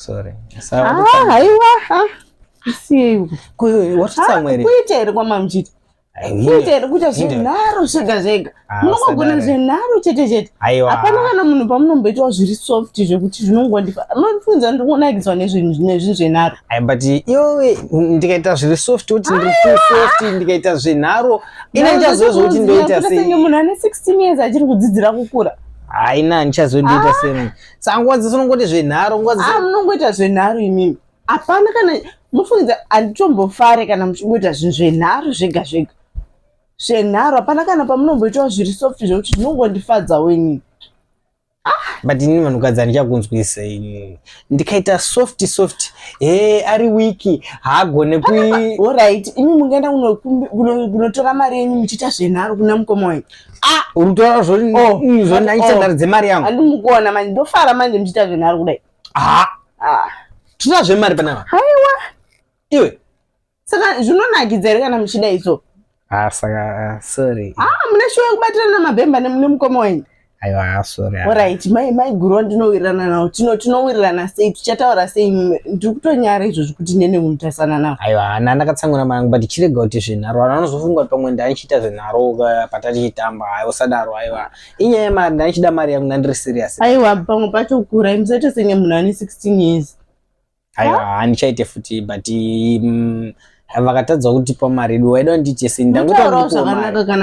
Sorry. Haiwa. Isiwe. Watsamwere. Kuita here kwamamchiti. Kuita here kuita zvenharo zvega. Munongogona zvenharo chete. Hapana kana munhu pamunomboitawo zviri soft zvekuti zvinongondifa. Unofunza ndikunakidzwa nezvinhu zvenharo. But iwe ndikaita zviri soft kuti ndiri too soft ndikaita zvenharo. Ina ndichazozvo kuti ndoita sei. Senge munhu ane 16 years achiri kudzidzira kukura. Haina ndichazondoita sei. Sangwa dzisinongoti zvenharo munongoita zvenharo imimi. Hapana kana mufunza anditombofare kana muchingoita zvinhu zvenharo zvega. Zvenharo hapana kana pamunomboitawo zviri soft zvekuti zvinongondifadzawo inini. But inini vanhukadzi handichakunzwisa inini. Ndikaita soft. Ari wiki haagone Alright, imi mungaenda kunotora mari yenyu muchiita zvenharo kuna mukoma wenyu. Unotora zvondaita mari dzemari yangu. Handimukuona manje ndofara manje muchiita zvenharo kudai. Tuna zvemari panapa. Haiwa. Iwe. Saka zvinonakidza here kana muchida izvo. Saka sorry. Mune shuwa kubatirana mabhemba nemukoma wenyu. Aiwa sorry. Alright, mai guru ndinowirirana nawo. Tinowirirana sei tichataura sei ndiri kutonyara izvozvo kuti nene mutasana nawo. Aiwa ndakatsangura mari but chirega kuti zvenharo vanozofunga pamwe ndanichita zvenharo patatichitamba usadaro aiwa. Inyaya yemari ndanichida mari yangu ndandiri serious. Aiwa pamwe pacho kura musaita senge munhu ane 16 years. Aiwa handichaite futi but vakatadza kuti pa mari waida nditi sei ndangotaura zvakanaka kana